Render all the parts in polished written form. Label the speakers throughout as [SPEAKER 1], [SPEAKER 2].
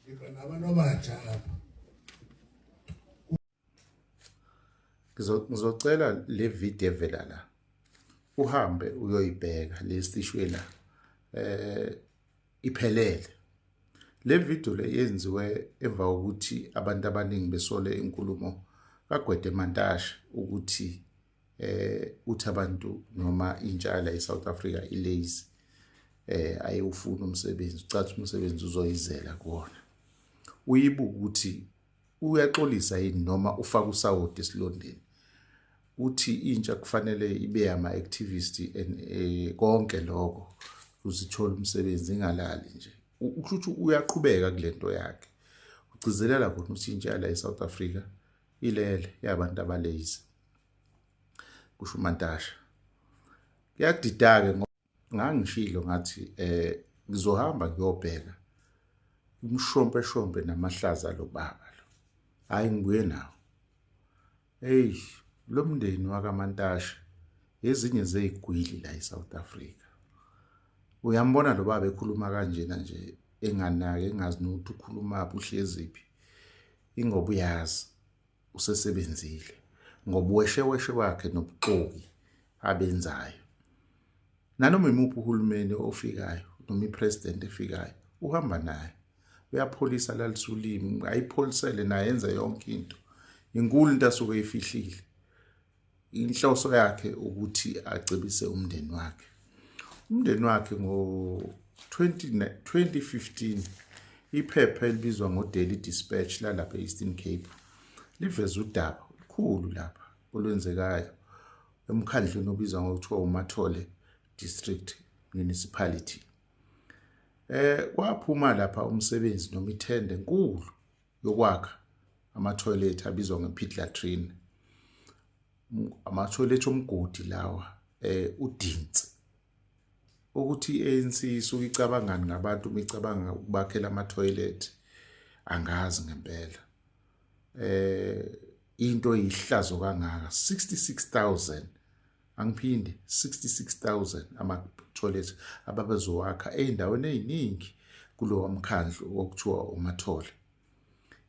[SPEAKER 1] nabantu abatsha apha.
[SPEAKER 2] Ngizocela le video evela la uhambe uyoyibheka lesishwe la iphelele. Le video le yenziwe emva kokuthi abantu abaningi besole inkulumo kaGwede Mantashe ukuthi uthi abantu noma intsha la eSouth Africa ilazy ayewufuna umsebenzi, ucathi umsebenzi uzoyizela kuona. Uyibuka ukuthi uyaxolisa yini noma ufaka usawoti esilondeni. Uthi intsha kufanele ibe ama activist konke lokho uzithola umsebenzi ingalali nje. Ukuthi uyaqhubeka kulento yakhe. Ugcizelela khona ukuthi intsha la eSouth Africa ilele yabantu abalazy. Kusho uMantashe. Kuyadida-ke ngangishilo ngathi ngizohamba ngiyobheka umshompe namahlaza lo baba lo. Hayi ngibuye nawo. Hey, lo mndeni wakaMantashe ezinye zezigwili la eSouth Africa. Uyambona lo baba ekhuluma kanjena nje enganake engazi nokuthi ukhuluma apho uhleziphi. Ingoba uyazi usesebenzile ngoba wesheweshe wakhe nobuxoki abenzayo. Nanoma imuphi uhulumeni ofikayo noma ipresident efikayo uhamba naye. Uyapholisa lalisulimi ayipholisele naye yenza yonke into. Inkulu into asuke eyifihlile. Inhloso yakhe ukuthi acebise umndeni wakhe. Umndeni wakhe ngo-2015 iphepha elibizwa ngo-Daily Dispatch lalapha e-Eastern Cape liveza udaba olukhulu lapha olwenzekayo emkhandlweni obizwa ngokuthiwa uMathole District Municipality. Kwaphuma lapha umsebenzi noma ithende enkulu yokwakha ama-toilet abizwa nge-pit latrine. Ama-toilet omgodi lawa udinsi. Ukuthi i-ANC isuke icabangani ngabantu umicabanga ukubakhela ama-toilet angazi ngempela. Into yihlazo kangaka 66,000 angiphinde 66,000 ama-toilet ababezowakha ey'ndaweni ey'ningi kulowa mkhandlu okuthiwa uMathole.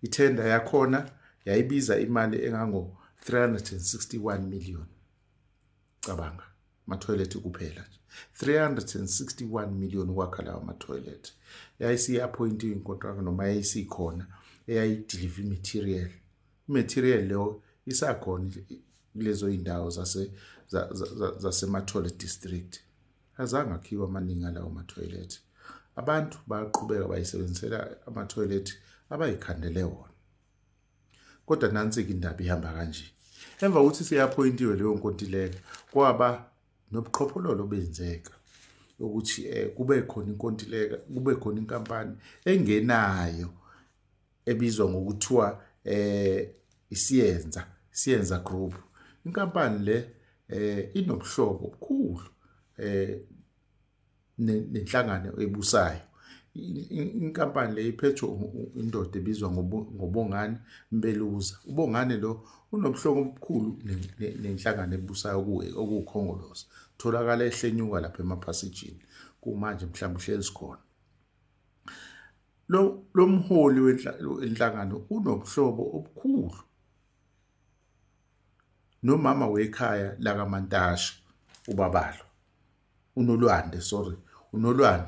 [SPEAKER 2] Ithenda yakhona yayibiza imali engango 361 million. Cabanga ama-toilet kuphela nje 361 million ukwakha lawa ama-toilet. Yayisiyi-appointiwe inkontraka noma yayisikhona eyayideliver material. Material leyo isakhona kulezo indawo zaseMathole District. Azange akhiwe amaningi alawo ama-toilet. Abantu baqhubeka bayisebenzisela ama-toilet abayikhandele wona. Kodwa nansi-ke indaba ihamba kanje. Emva kokuthi seyappointiwe leyo nkontileka kwaba nobuqhophololo benzeka ukuthi kube khona inkontileka, kube khona inkampani engenayo ebizwa ngokuthiwa isiyenza group. Inkampani le inobuhlobo obukhulu nenhlangano ebusayo. Inkampani le iphethwe indoda ebizwa ngoBongani Mbeluza. uBongani lo unobuhlobo obukhulu nenhlangano ebusayo okukhongolose. Tholakala ehlenyuka lapha emaphasijini kumanje mhlawumbe uhleli sikhona. Lo mholi wenhlangano unobuhlobo obukhulu nomama wekhaya lakaMantashe ubabalo uNolwande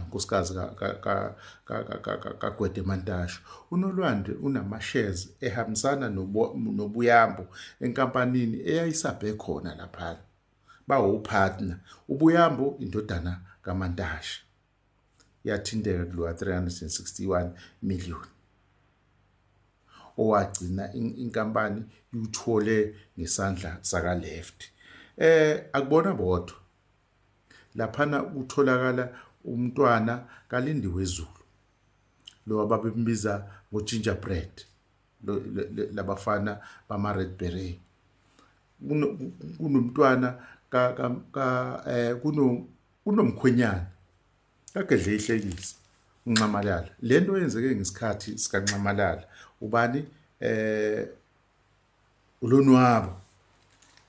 [SPEAKER 2] nkosikazi kaGwede Mantashe. uNolwande unama-shares ehambisana noBuyambo enkampanini eyayisabhe khona lapha. Bawu-partner. uBuyambo indodana kaMantashe yathinteka kulowa 361 million. Owagcina inkampani yuthole ngesandla saka left. Akubona bodwa. Laphana utholakala umntwana kaLindiwe Zulu. Lo ababembiza ngoGingerbread. Labafana bama Red Beret. Kunomntwana kunomkhwenyana kakadle ihlekisa uNxamalala. Lento yenzeke ngesikhathi sikaNxamalala. Ubani uLonwabo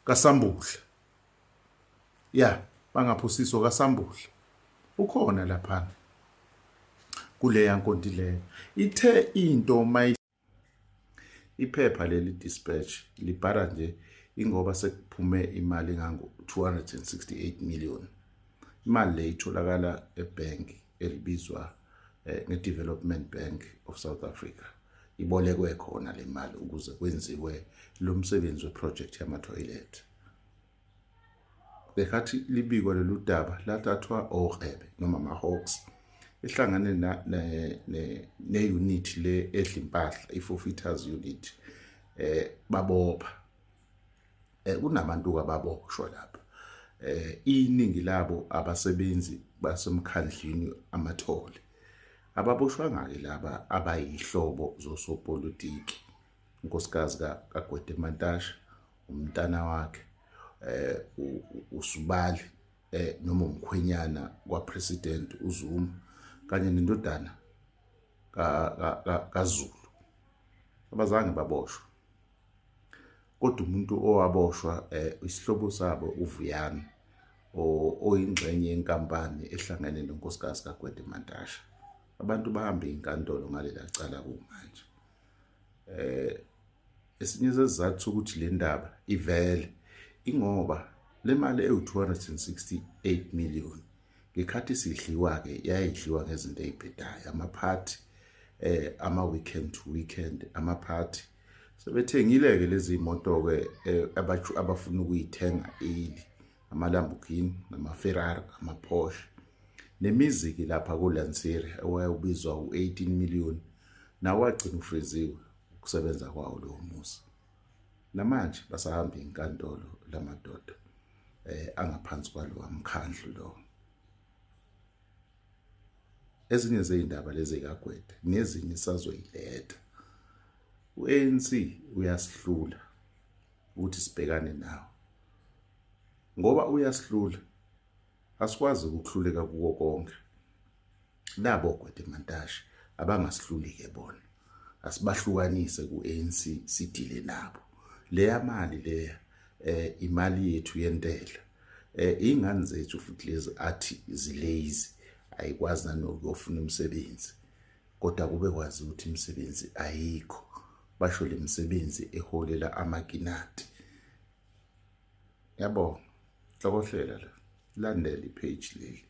[SPEAKER 2] kaSambuhle. Bangaphosiswa kaSambuhle. Ukhona lapha. kuleya nkontileka ithe into iphepha leli dispatch libhala nje ingoba sekuphume imali ngango 268 million. Imali le itholakala ebank elibizwa ngeDevelopment Bank of South Africa. Ibolekwe khona le mali ukuze kwenziwe lo msebenzi weproject yama-toilet. Bekhathi libiko lolu daba lathathwa oRhebe noma ama-Hawks ehlangane ne-unit le edla impahla i-forfeiters unit babopha kunabantu ababoshwa lapha iningi labo abasebenzi basemkhandlini amathole ababoshwa ngake laba abayihlobo zosopolitiki unkosikazi kaGwede Mantashe umntana wakhe uSubali noma umkhwenyana kwapresident uZuma kanye nendodana kaZulu abazange baboshwa kodwa umuntu owaboshwa isihlobo sabo uVuyani oyingxenye yenkampani ehlangene nonkosikazi kaGwede Mantashe. Abantu bahamba inkantolo ngalela cala kumanje. Esinye sesizathu ukuthi le ndaba ivele ingoba le mali ewu-268 million ngekhathi sidliwa ke yayidliwa ngezinto ezibhedayo amaphathi ama-weekend to weekend amaphathi sebethengile ke lezi moto ke abafuna ukuyithenga ama-Lamborghini nama-Ferrari ama-Porsche nemiziki lapha kuLansiri owayebizwa u18 million nawo wagcina ufreziwe ukusebenza kwawo lo muzi. Namanje basahamba inkantolo lamadoda angaphansi kwalo amkhandlu lo. Ezinye zeindaba lezi kaGwede nezinye sazoyiletha. U-ANC uyasihlula ukuthi sibhekane nawo. Ngoba uyasihlula asikwazi ukuhluleka kuwo konke. Nabo Gwede Mantashe abangasihlulike bona. Asibahlukanise ku-ANC sidile nabo. Leya mali leya imali yethu yentela. Ingane zethu futhi lezi athi zilazy ayikwazi nanokufuna umsebenzi. Kodwa kube kwazi ukuthi imisebenzi ayikho. Basho le misebenzi eholela amakinati. Yabonga. Hlokohlela la. Landela ipage leli.